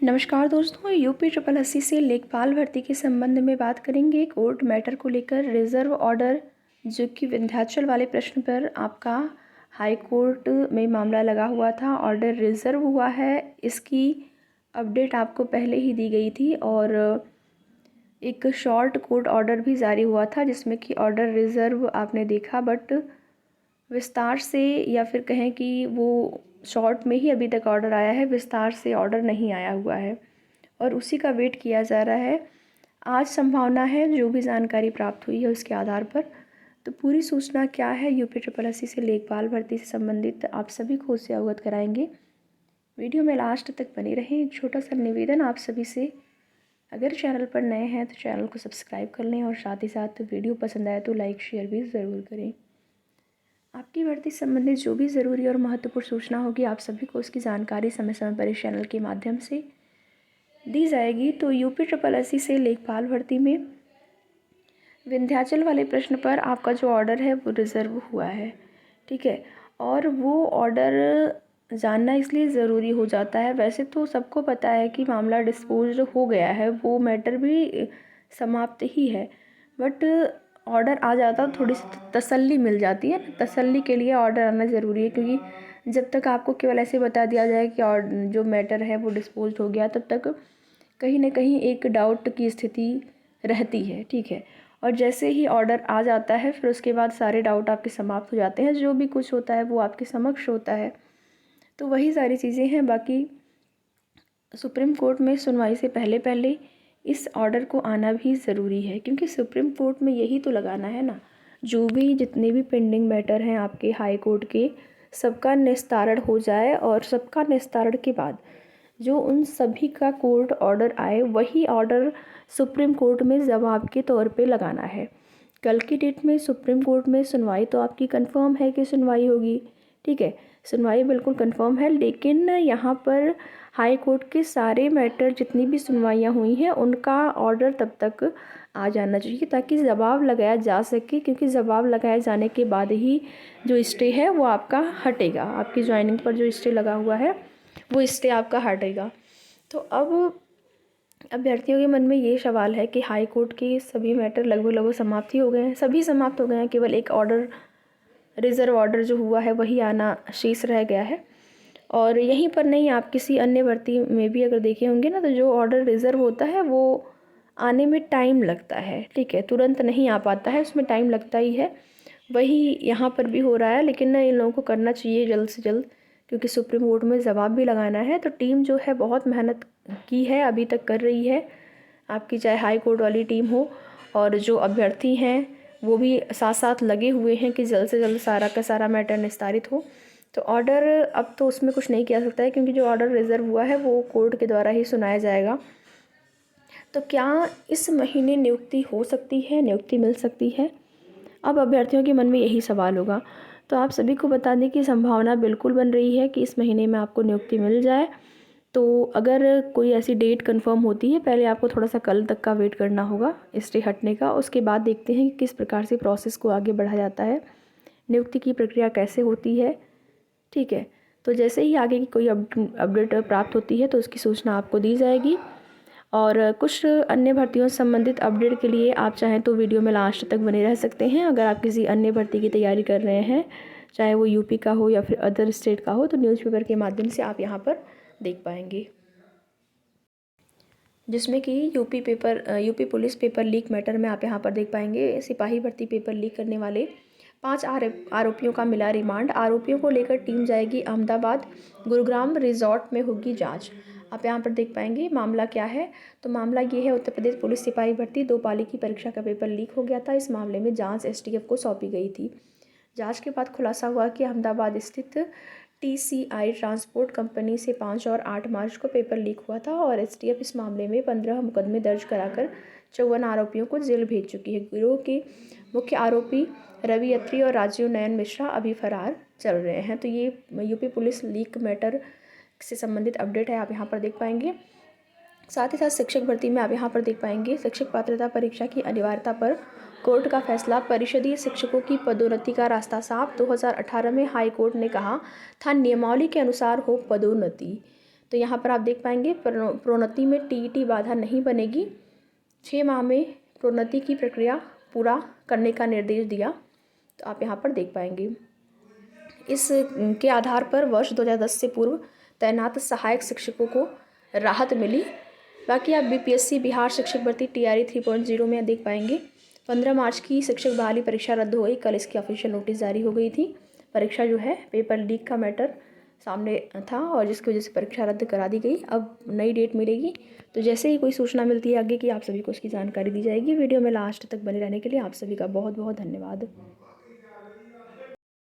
नमस्कार दोस्तों, UP triple SC से लेखपाल भर्ती के संबंध में बात करेंगे। कोर्ट मैटर को लेकर रिजर्व ऑर्डर जो कि विंध्याचल वाले प्रश्न पर आपका हाई कोर्ट में मामला लगा हुआ था, ऑर्डर रिजर्व हुआ है। इसकी अपडेट आपको पहले ही दी गई थी और एक शॉर्ट कोर्ट ऑर्डर भी जारी हुआ था जिसमें कि ऑर्डर रिजर्व आपने देखा, बट विस्तार से या फिर कहें कि वो शॉर्ट में ही अभी तक ऑर्डर आया है, विस्तार से ऑर्डर नहीं आया हुआ है और उसी का वेट किया जा रहा है। आज संभावना है, जो भी जानकारी प्राप्त हुई है उसके आधार पर। तो पूरी सूचना क्या है यूपी ट्रिपल एससी से लेखपाल भर्ती से संबंधित आप सभी को उससे अवगत कराएंगे। वीडियो में लास्ट तक बने रहें। एक छोटा सा निवेदन आप सभी से, अगर चैनल पर नए हैं तो चैनल को सब्सक्राइब कर लें और साथ ही साथ वीडियो पसंद आए तो लाइक शेयर भी ज़रूर करें। आपकी भर्ती संबंधित जो भी ज़रूरी और महत्वपूर्ण सूचना होगी आप सभी को उसकी जानकारी समय समय पर इस चैनल के माध्यम से दी जाएगी। तो यूपी ट्रिपल एससी से लेखपाल भर्ती में विंध्याचल वाले प्रश्न पर आपका जो ऑर्डर है वो रिज़र्व हुआ है, ठीक है। और वो ऑर्डर जानना इसलिए ज़रूरी हो जाता है, वैसे तो सबको पता है कि मामला डिस्पोज हो गया है, वो मैटर भी समाप्त ही है, बट ऑर्डर आ जाता तो थोड़ी सी तसल्ली मिल जाती है। तसल्ली के लिए ऑर्डर आना ज़रूरी है, क्योंकि जब तक आपको केवल ऐसे बता दिया जाए कि और जो मैटर है वो डिस्पोज हो गया, तब तक कहीं ना कहीं एक डाउट की स्थिति रहती है, ठीक है। और जैसे ही ऑर्डर आ जाता है फिर उसके बाद सारे डाउट आपके समाप्त हो जाते हैं, जो भी कुछ होता है वो आपके समक्ष होता है। तो वही सारी चीज़ें हैं। बाकी सुप्रीम कोर्ट में सुनवाई से पहले पहले इस ऑर्डर को आना भी ज़रूरी है, क्योंकि सुप्रीम कोर्ट में यही तो लगाना है ना, जो भी जितने भी पेंडिंग मैटर हैं आपके हाई कोर्ट के, सबका निस्तारण हो जाए और सबका निस्तारण के बाद जो उन सभी का कोर्ट ऑर्डर आए, वही ऑर्डर सुप्रीम कोर्ट में जवाब के तौर पे लगाना है। कल की डेट में सुप्रीम कोर्ट में सुनवाई तो आपकी कंफर्म है कि सुनवाई होगी, ठीक है, सुनवाई बिल्कुल कंफर्म है। लेकिन यहाँ पर हाई कोर्ट के सारे मैटर जितनी भी सुनवाइयाँ हुई हैं उनका ऑर्डर तब तक आ जाना चाहिए ताकि जवाब लगाया जा सके, क्योंकि जवाब लगाए जाने के बाद ही जो स्टे है वो आपका हटेगा। आपकी ज्वाइनिंग पर जो स्टे लगा हुआ है वो स्टे आपका हटेगा। तो अब अभ्यर्थियों के मन में ये सवाल है कि हाई कोर्ट के सभी मैटर लगभग समाप्त ही हो गए हैं, सभी समाप्त हो गए हैं, केवल एक ऑर्डर रिज़र्व ऑर्डर जो हुआ है वही आना शेष रह गया है। और यहीं पर नहीं, आप किसी अन्य भर्ती में भी अगर देखे होंगे ना, तो जो ऑर्डर रिज़र्व होता है वो आने में टाइम लगता है, ठीक है, तुरंत नहीं आ पाता है, उसमें टाइम लगता ही है। वही यहाँ पर भी हो रहा है, लेकिन इन लोगों को करना चाहिए जल्द से जल्द, क्योंकि सुप्रीम कोर्ट में जवाब भी लगाना है। तो टीम जो है बहुत मेहनत की है, अभी तक कर रही है आपकी, चाहे हाई कोर्ट वाली टीम हो और जो अभ्यर्थी हैं वो भी साथ साथ लगे हुए हैं कि जल्द से जल्द सारा का सारा मैटर निस्तारित हो। तो ऑर्डर अब तो उसमें कुछ नहीं किया सकता है, क्योंकि जो ऑर्डर रिज़र्व हुआ है वो कोर्ट के द्वारा ही सुनाया जाएगा। तो क्या इस महीने नियुक्ति हो सकती है, नियुक्ति मिल सकती है? अब अभ्यर्थियों के मन में यही सवाल होगा। तो आप सभी को बता दें कि संभावना बिल्कुल बन रही है कि इस महीने में आपको नियुक्ति मिल जाए। तो अगर कोई ऐसी डेट कंफर्म होती है, पहले आपको थोड़ा सा कल तक का वेट करना होगा स्टे हटने का, उसके बाद देखते हैं कि किस प्रकार से प्रोसेस को आगे बढ़ाया जाता है, नियुक्ति की प्रक्रिया कैसे होती है, ठीक है। तो जैसे ही आगे की कोई अपडेट प्राप्त होती है तो उसकी सूचना आपको दी जाएगी। और कुछ अन्य भर्तियों से संबंधित अपडेट के लिए आप चाहें तो वीडियो में लास्ट तक बने रह सकते हैं। अगर आप किसी अन्य भर्ती की तैयारी कर रहे हैं, चाहे वो यूपी का हो या फिर अदर स्टेट का हो, तो न्यूज़पेपर के माध्यम से आप यहाँ पर देख पाएंगे, जिसमें कि UP police paper leak matter में आप यहाँ पर देख पाएंगे। सिपाही भर्ती पेपर लीक करने वाले 5 आरोपियों का मिला रिमांड। आरोपियों को लेकर टीम जाएगी अहमदाबाद, गुरुग्राम रिजॉर्ट में होगी जांच। आप यहाँ पर देख पाएंगे मामला क्या है। तो मामला ये है, उत्तर प्रदेश पुलिस सिपाही भर्ती 2 पाली की परीक्षा का पेपर लीक हो गया था। इस मामले में जाँच एसटीएफ को सौंपी गई थी। जांच के बाद खुलासा हुआ कि अहमदाबाद स्थित टीसीआई ट्रांसपोर्ट कंपनी से 5 और 8 मार्च को पेपर लीक हुआ था और एसटीएफ इस मामले में 15 मुकदमे दर्ज कराकर 54 आरोपियों को जेल भेज चुकी है। गिरोह के मुख्य आरोपी रवि अत्री और राजीव नयन मिश्रा अभी फरार चल रहे हैं। तो ये यूपी पुलिस लीक मैटर से संबंधित अपडेट है, आप यहाँ पर देख पाएंगे। साथ ही साथ शिक्षक भर्ती में आप यहाँ पर देख पाएंगे शिक्षक पात्रता परीक्षा की अनिवार्यता पर कोर्ट का फैसला। परिषदीय शिक्षकों की पदोन्नति का रास्ता साफ। 2018 में हाई कोर्ट ने कहा था नियमावली के अनुसार हो पदोन्नति। तो यहाँ पर आप देख पाएंगे प्रोन्नति में टीईटी बाधा नहीं बनेगी। 6 माह में प्रोन्नति की प्रक्रिया पूरा करने का निर्देश दिया, तो आप यहाँ पर देख पाएंगे। इस के आधार पर वर्ष 2010 से पूर्व तैनात सहायक शिक्षकों को राहत मिली। बाकी आप बीपीएससी बिहार शिक्षक भर्ती टीआरई 3.0 में देख पाएंगे 15 मार्च की शिक्षक बहाली परीक्षा रद्द हो गई। कल इसकी ऑफिशियल नोटिस जारी हो गई थी। परीक्षा जो है पेपर लीक का मैटर सामने था और जिसकी वजह से परीक्षा रद्द करा दी गई। अब नई डेट मिलेगी, तो जैसे ही कोई सूचना मिलती है आगे की आप सभी को उसकी जानकारी दी जाएगी। वीडियो में लास्ट तक बने रहने के लिए आप सभी का बहुत बहुत धन्यवाद।